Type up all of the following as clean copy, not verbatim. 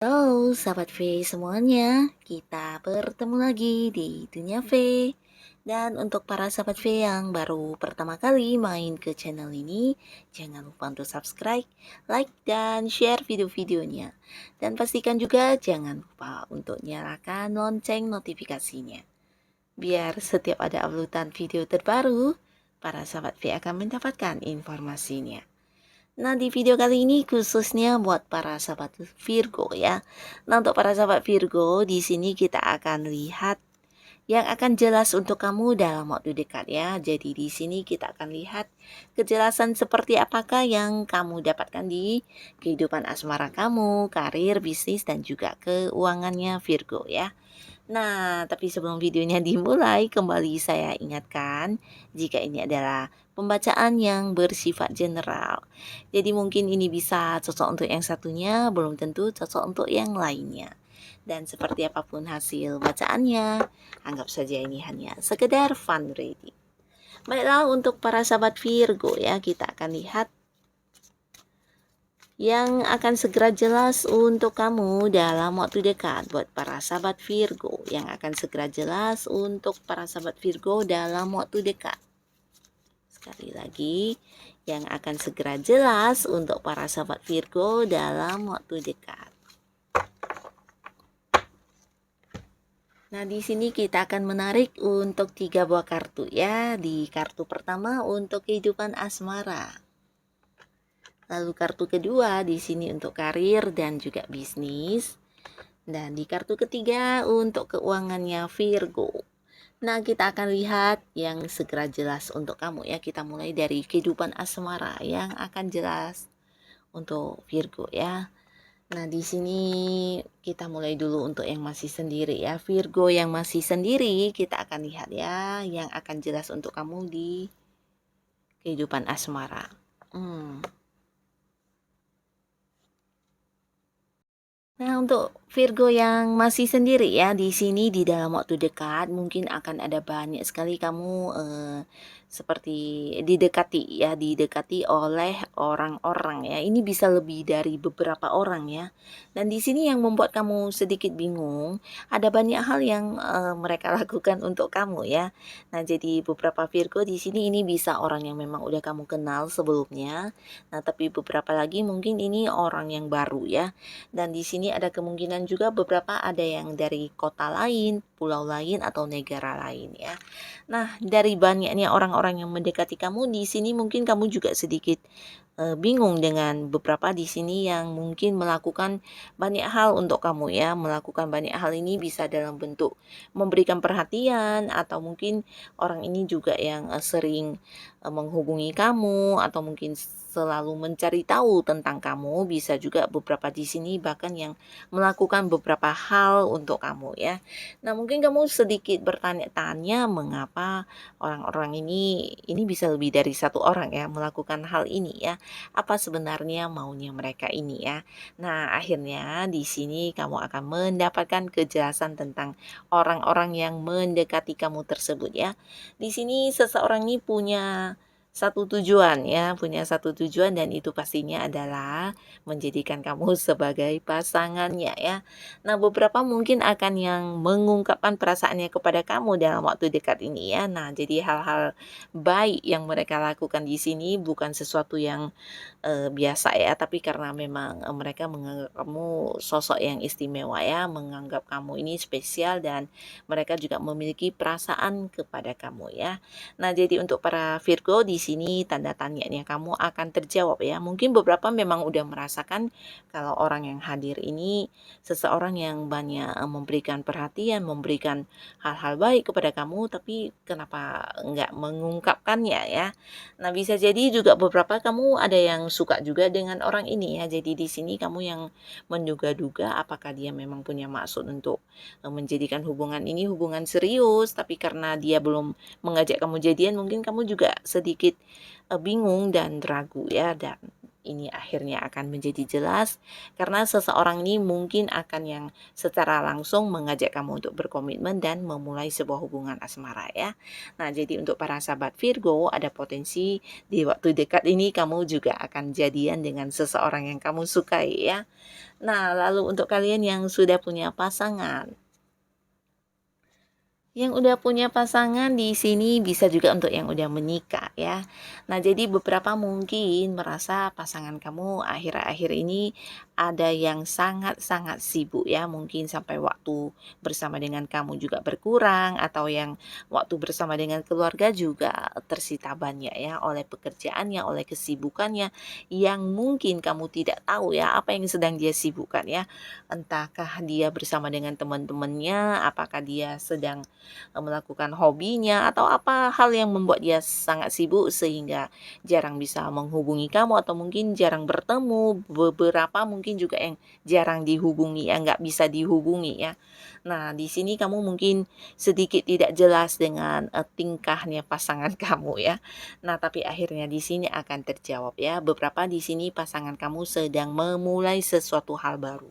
Halo sahabat V semuanya, kita bertemu lagi di Dunia V. Dan untuk para sahabat V yang baru pertama kali main ke channel ini, jangan lupa untuk subscribe, like, dan share video-videonya. Dan pastikan juga jangan lupa untuk nyalakan lonceng notifikasinya. Biar setiap ada uploadan video terbaru, para sahabat V akan mendapatkan informasinya. Nah, di video kali ini khususnya buat para sahabat Virgo ya. Nah, untuk para sahabat Virgo, di sini kita akan lihat yang akan jelas untuk kamu dalam waktu dekat ya. Jadi di sini kita akan lihat kejelasan seperti apakah yang kamu dapatkan di kehidupan asmara kamu, karir, bisnis, dan juga keuangannya Virgo ya. Nah, tapi sebelum videonya dimulai, kembali saya ingatkan jika ini adalah pembacaan yang bersifat general. Jadi mungkin ini bisa cocok untuk yang satunya, belum tentu cocok untuk yang lainnya. Dan seperti apapun hasil bacaannya, anggap saja ini hanya sekedar fun reading. Baiklah, untuk para sahabat Virgo ya, kita akan lihat yang akan segera jelas untuk kamu dalam waktu dekat buat para sahabat Virgo, yang akan segera jelas untuk para sahabat Virgo dalam waktu dekat. Sekali lagi, yang akan segera jelas untuk para sahabat Virgo dalam waktu dekat. Nah, di sini kita akan menarik untuk 3 buah kartu ya. Di kartu pertama untuk kehidupan asmara. Lalu kartu kedua di sini untuk karir dan juga bisnis. Dan di kartu ketiga untuk keuangannya Virgo. Nah, kita akan lihat yang segera jelas untuk kamu ya. Kita mulai dari kehidupan asmara yang akan jelas untuk Virgo ya. Nah, di sini kita mulai dulu untuk yang masih sendiri ya. Virgo yang masih sendiri, kita akan lihat ya yang akan jelas untuk kamu di kehidupan asmara. Nah, untuk Virgo yang masih sendiri ya, di sini di dalam waktu dekat mungkin akan ada banyak sekali kamu seperti didekati oleh orang-orang ya. Ini bisa lebih dari beberapa orang ya. Dan di sini yang membuat kamu sedikit bingung, ada banyak hal yang mereka lakukan untuk kamu ya. Nah, jadi beberapa Virgo di sini ini bisa orang yang memang udah kamu kenal sebelumnya. Nah, tapi beberapa lagi mungkin ini orang yang baru ya. Dan di sini ada kemungkinan juga beberapa ada yang dari kota lain, pulau lain, atau negara lain ya. Nah, dari banyaknya orang-orang yang mendekati kamu di sini mungkin kamu juga sedikit bingung dengan beberapa di sini yang mungkin melakukan banyak hal untuk kamu ya. Melakukan banyak hal ini bisa dalam bentuk memberikan perhatian, atau mungkin orang ini juga yang sering menghubungi kamu, atau mungkin selalu mencari tahu tentang kamu. Bisa juga beberapa di sini bahkan yang melakukan beberapa hal untuk kamu ya. Nah, mungkin kamu sedikit bertanya-tanya mengapa orang-orang ini bisa lebih dari satu orang ya melakukan hal ini ya. Apa sebenarnya maunya mereka ini ya. Nah, akhirnya di sini kamu akan mendapatkan kejelasan tentang orang-orang yang mendekati kamu tersebut ya. Di sini seseorang ini punya satu tujuan ya, punya satu tujuan, dan itu pastinya adalah menjadikan kamu sebagai pasangannya ya. Nah, beberapa mungkin akan yang mengungkapkan perasaannya kepada kamu dalam waktu dekat ini ya. Nah, jadi hal-hal baik yang mereka lakukan di sini bukan sesuatu yang biasa ya, tapi karena memang mereka menganggap kamu sosok yang istimewa ya, menganggap kamu ini spesial, dan mereka juga memiliki perasaan kepada kamu ya. Nah, jadi untuk para Virgo di sini tanda tanyanya kamu akan terjawab ya. Mungkin beberapa memang udah merasakan kalau orang yang hadir ini seseorang yang banyak memberikan perhatian, memberikan hal-hal baik kepada kamu, tapi kenapa nggak mengungkapkannya ya. Nah, bisa jadi juga beberapa kamu ada yang suka juga dengan orang ini ya. Jadi di sini kamu yang menduga-duga apakah dia memang punya maksud untuk menjadikan hubungan ini hubungan serius, tapi karena dia belum mengajak kamu jadian, mungkin kamu juga sedikit bingung dan ragu ya. Dan ini akhirnya akan menjadi jelas karena seseorang ini mungkin akan yang secara langsung mengajak kamu untuk berkomitmen dan memulai sebuah hubungan asmara ya. Nah, jadi untuk para sahabat Virgo, ada potensi di waktu dekat ini kamu juga akan jadian dengan seseorang yang kamu sukai ya. Nah, lalu untuk kalian yang sudah punya pasangan, yang udah punya pasangan di sini bisa juga untuk yang udah menikah ya. Nah, jadi beberapa mungkin merasa pasangan kamu akhir-akhir ini ada yang sangat-sangat sibuk ya, mungkin sampai waktu bersama dengan kamu juga berkurang atau yang waktu bersama dengan keluarga juga tersita banyak ya oleh pekerjaannya, oleh kesibukannya yang mungkin kamu tidak tahu ya apa yang sedang dia sibukkan ya. Entahkah dia bersama dengan teman-temannya, apakah dia sedang melakukan hobinya atau apa hal yang membuat dia sangat sibuk sehingga jarang bisa menghubungi kamu atau mungkin jarang bertemu, beberapa mungkin juga yang jarang dihubungi ya, nggak bisa dihubungi ya. Nah, di sini kamu mungkin sedikit tidak jelas dengan tingkahnya pasangan kamu ya. Nah, tapi akhirnya di sini akan terjawab ya. Beberapa di sini pasangan kamu sedang memulai sesuatu hal baru.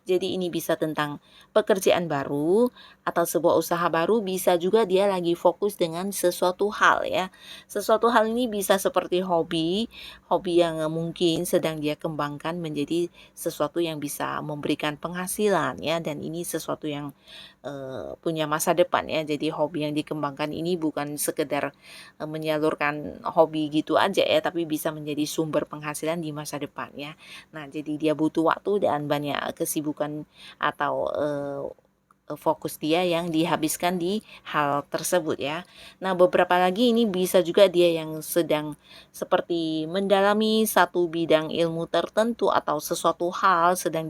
Jadi ini bisa tentang pekerjaan baru atau sebuah usaha baru, bisa juga dia lagi fokus dengan sesuatu hal ya. Sesuatu hal ini bisa seperti hobi, hobi yang mungkin sedang dia kembangkan menjadi sesuatu yang bisa memberikan penghasilan ya, dan ini sesuatu yang punya masa depan ya. Jadi hobi yang dikembangkan ini bukan sekedar menyalurkan hobi gitu aja ya, tapi bisa menjadi sumber penghasilan di masa depan ya. Nah, jadi dia butuh waktu dan banyak kesibukan atau fokus dia yang dihabiskan di hal tersebut ya. Nah, beberapa lagi ini bisa juga dia yang sedang seperti mendalami satu bidang ilmu tertentu atau sesuatu hal sedang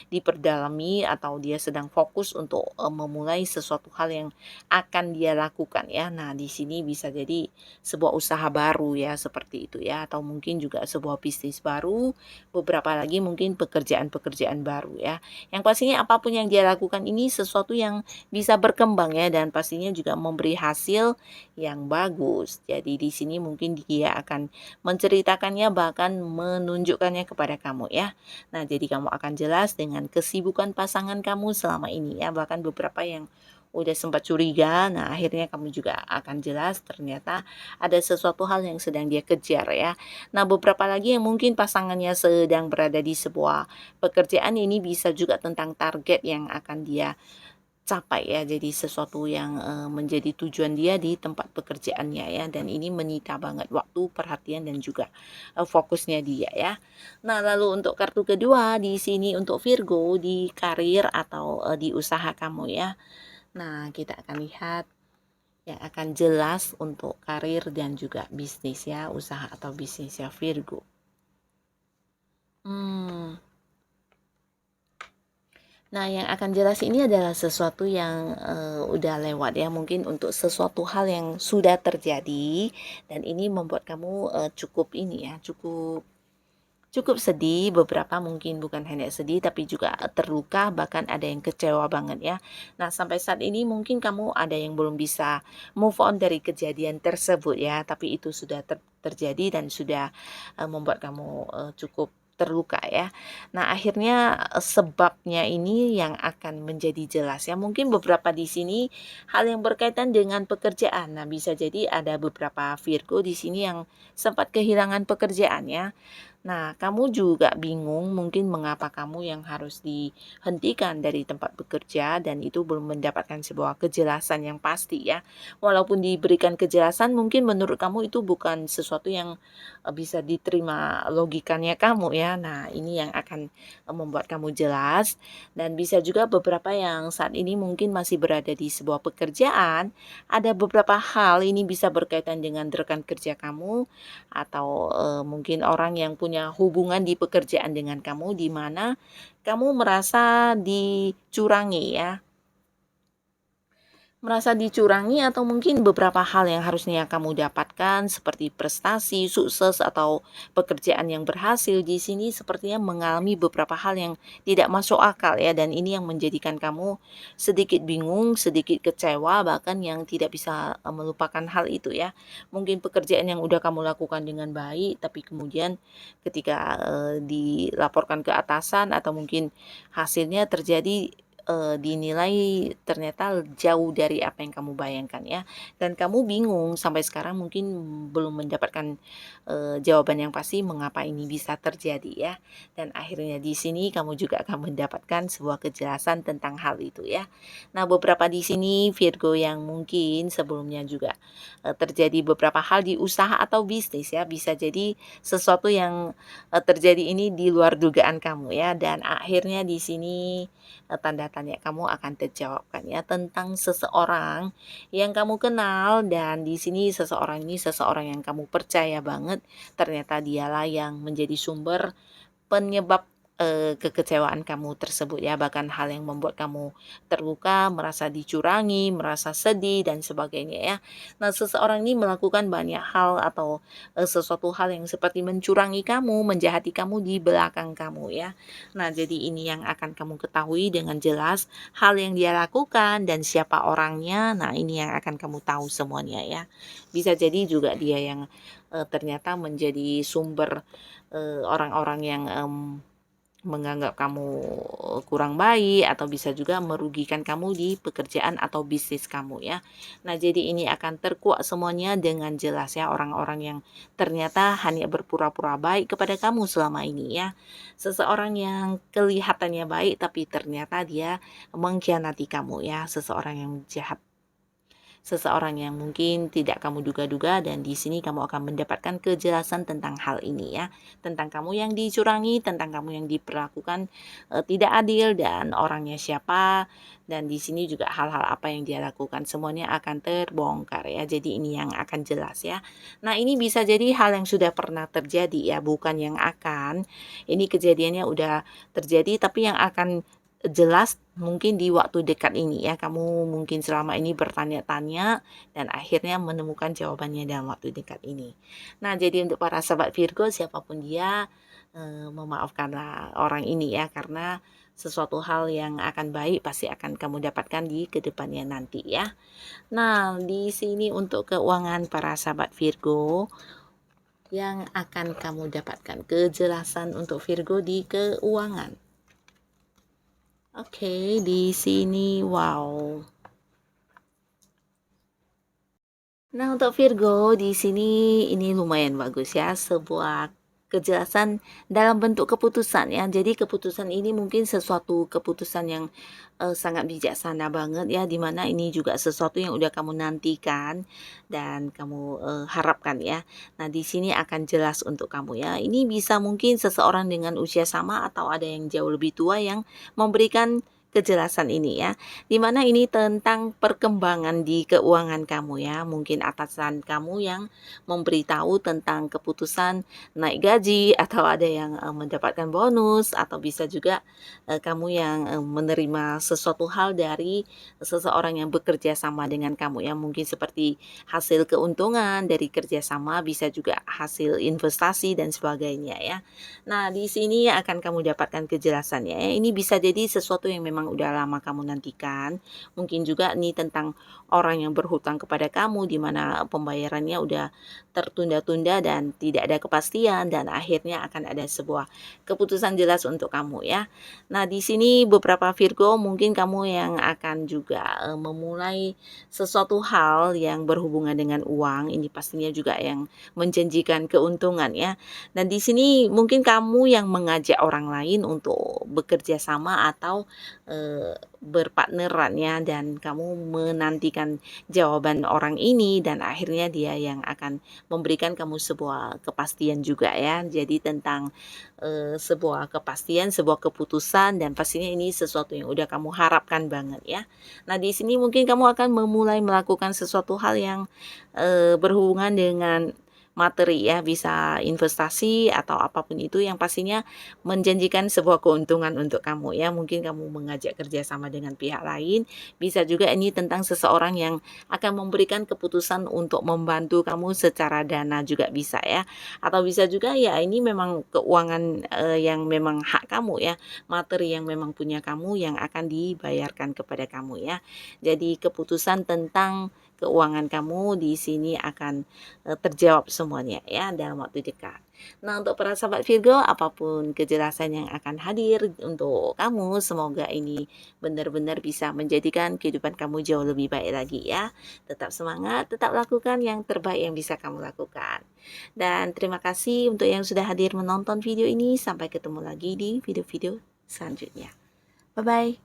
diperdalami atau dia sedang fokus untuk memulai sesuatu hal yang akan dia lakukan ya. Nah, di sini bisa jadi sebuah usaha baru ya seperti itu ya, atau mungkin juga sebuah bisnis baru, beberapa lagi mungkin pekerjaan-pekerjaan baru ya. Yang pastinya apapun yang dia lakukan ini sesuatu yang bisa berkembang ya, dan pastinya juga memberi hasil yang bagus. Jadi di sini mungkin dia akan menceritakannya, bahkan menunjukkannya kepada kamu ya. Nah, jadi kamu akan jelas dengan kesibukan pasangan kamu selama ini ya. Bahkan beberapa yang udah sempat curiga, nah akhirnya kamu juga akan jelas ternyata ada sesuatu hal yang sedang dia kejar ya. Nah, beberapa lagi yang mungkin pasangannya sedang berada di sebuah pekerjaan, ini bisa juga tentang target yang akan dia capai ya. Jadi sesuatu yang menjadi tujuan dia di tempat pekerjaannya ya, dan ini menyita banget waktu, perhatian dan juga fokusnya dia ya. Nah, lalu untuk kartu kedua di sini untuk Virgo di karir atau di usaha kamu ya. Nah, kita akan lihat yang akan jelas untuk karir dan juga bisnis ya, usaha atau bisnis ya Virgo. Hmm. Nah, yang akan jelas ini adalah sesuatu yang udah lewat ya, mungkin untuk sesuatu hal yang sudah terjadi, dan ini membuat kamu cukup ini ya, cukup cukup sedih, beberapa mungkin bukan hanya sedih tapi juga terluka, bahkan ada yang kecewa banget ya. Nah, sampai saat ini mungkin kamu ada yang belum bisa move on dari kejadian tersebut ya, tapi itu sudah terjadi dan sudah membuat kamu cukup terluka ya. Nah, akhirnya sebabnya ini yang akan menjadi jelas ya. Mungkin beberapa di sini hal yang berkaitan dengan pekerjaan. Nah, bisa jadi ada beberapa Virgo di sini yang sempat kehilangan pekerjaan ya. Nah, kamu juga bingung mungkin mengapa kamu yang harus dihentikan dari tempat bekerja dan itu belum mendapatkan sebuah kejelasan yang pasti ya. Walaupun diberikan kejelasan, mungkin menurut kamu itu bukan sesuatu yang bisa diterima logikanya kamu ya. Nah, ini yang akan membuat kamu jelas, dan bisa juga beberapa yang saat ini mungkin masih berada di sebuah pekerjaan, ada beberapa hal ini bisa berkaitan dengan rekan kerja kamu atau mungkin orang yang punya hubungan di pekerjaan dengan kamu, di mana kamu merasa dicurangi ya. Merasa dicurangi atau mungkin beberapa hal yang harusnya kamu dapatkan seperti prestasi, sukses atau pekerjaan yang berhasil di sini sepertinya mengalami beberapa hal yang tidak masuk akal ya, dan ini yang menjadikan kamu sedikit bingung, sedikit kecewa, bahkan yang tidak bisa melupakan hal itu ya. Mungkin pekerjaan yang udah kamu lakukan dengan baik tapi kemudian ketika dilaporkan ke atasan atau mungkin hasilnya terjadi dinilai ternyata jauh dari apa yang kamu bayangkan ya, dan kamu bingung sampai sekarang mungkin belum mendapatkan, jawaban yang pasti mengapa ini bisa terjadi ya, dan akhirnya di sini kamu juga akan mendapatkan sebuah kejelasan tentang hal itu ya. Nah, beberapa di sini Virgo yang mungkin sebelumnya juga, terjadi beberapa hal di usaha atau bisnis ya, bisa jadi sesuatu yang, terjadi ini di luar dugaan kamu ya, dan akhirnya di sini tanda tanya kamu akan terjawabkan ya tentang seseorang yang kamu kenal, dan di sini seseorang ini seseorang yang kamu percaya banget, ternyata dialah yang menjadi sumber penyebab, kekecewaan kamu tersebut ya, bahkan hal yang membuat kamu terluka, merasa dicurangi, merasa sedih dan sebagainya ya. Nah, seseorang ini melakukan banyak hal atau, sesuatu hal yang seperti mencurangi kamu, menjahati kamu di belakang kamu ya. Nah, jadi ini yang akan kamu ketahui dengan jelas hal yang dia lakukan dan siapa orangnya. Nah, ini yang akan kamu tahu semuanya ya. Bisa jadi juga dia yang, ternyata menjadi sumber orang-orang yang, menganggap kamu kurang baik atau bisa juga merugikan kamu di pekerjaan atau bisnis kamu ya. Nah, jadi ini akan terkuak semuanya dengan jelas ya, orang-orang yang ternyata hanya berpura-pura baik kepada kamu selama ini ya. Seseorang yang kelihatannya baik tapi ternyata dia mengkhianati kamu ya, seseorang yang jahat, seseorang yang mungkin tidak kamu duga-duga, dan di sini kamu akan mendapatkan kejelasan tentang hal ini ya, tentang kamu yang dicurangi, tentang kamu yang diperlakukan tidak adil dan orangnya siapa, dan di sini juga hal-hal apa yang dia lakukan semuanya akan terbongkar ya. Jadi ini yang akan jelas ya. Nah, ini bisa jadi hal yang sudah pernah terjadi ya, bukan yang akan. Ini kejadiannya udah terjadi tapi yang akan jelas mungkin di waktu dekat ini ya, kamu mungkin selama ini bertanya-tanya dan akhirnya menemukan jawabannya dalam waktu dekat ini. Nah, jadi untuk para sahabat Virgo siapapun dia, memaafkanlah orang ini ya, karena sesuatu hal yang akan baik pasti akan kamu dapatkan di kedepannya nanti ya. Nah, di sini untuk keuangan para sahabat Virgo yang akan kamu dapatkan kejelasan untuk Virgo di keuangan. Oke, di sini wow. Nah, untuk Virgo di sini ini lumayan bagus ya, sebuah kejelasan dalam bentuk keputusan ya. Jadi keputusan ini mungkin sesuatu keputusan yang sangat bijaksana banget ya, dimana ini juga sesuatu yang udah kamu nantikan dan kamu harapkan ya. Nah, di sini akan jelas untuk kamu ya. Ini bisa mungkin seseorang dengan usia sama atau ada yang jauh lebih tua yang memberikan kejelasan ini ya, dimana ini tentang perkembangan di keuangan kamu ya. Mungkin atasan kamu yang memberitahu tentang keputusan naik gaji, atau ada yang mendapatkan bonus, atau bisa juga kamu yang menerima sesuatu hal dari seseorang yang bekerja sama dengan kamu ya. Mungkin seperti hasil keuntungan dari kerjasama, bisa juga hasil investasi dan sebagainya ya. Nah, di sini akan kamu dapatkan kejelasannya ya. Ini bisa jadi sesuatu yang memang udah lama kamu nantikan. Mungkin juga nih tentang orang yang berhutang kepada kamu, di mana pembayarannya udah tertunda-tunda dan tidak ada kepastian, dan akhirnya akan ada sebuah keputusan jelas untuk kamu ya. Nah, di sini beberapa Virgo mungkin kamu yang akan juga memulai sesuatu hal yang berhubungan dengan uang. Ini pastinya juga yang menjanjikan keuntungan ya. Dan di sini mungkin kamu yang mengajak orang lain untuk bekerja sama atau berpartneran ya, dan kamu menantikan jawaban orang ini dan akhirnya dia yang akan memberikan kamu sebuah kepastian juga ya. Jadi tentang sebuah kepastian, sebuah keputusan, dan pastinya ini sesuatu yang udah kamu harapkan banget ya. Nah, di sini mungkin kamu akan memulai melakukan sesuatu hal yang berhubungan dengan materi ya, bisa investasi atau apapun itu yang pastinya menjanjikan sebuah keuntungan untuk kamu ya. Mungkin kamu mengajak kerjasama dengan pihak lain, bisa juga ini tentang seseorang yang akan memberikan keputusan untuk membantu kamu secara dana juga bisa ya, atau bisa juga ya ini memang keuangan yang memang hak kamu ya, materi yang memang punya kamu yang akan dibayarkan kepada kamu ya. Jadi keputusan tentang keuangan kamu di sini akan terjawab semuanya ya dalam waktu dekat. Nah, untuk para sahabat Virgo, apapun kejelasan yang akan hadir untuk kamu, semoga ini benar-benar bisa menjadikan kehidupan kamu jauh lebih baik lagi ya. Tetap semangat, tetap lakukan yang terbaik yang bisa kamu lakukan. Dan terima kasih untuk yang sudah hadir menonton video ini. Sampai ketemu lagi di video-video selanjutnya. Bye-bye.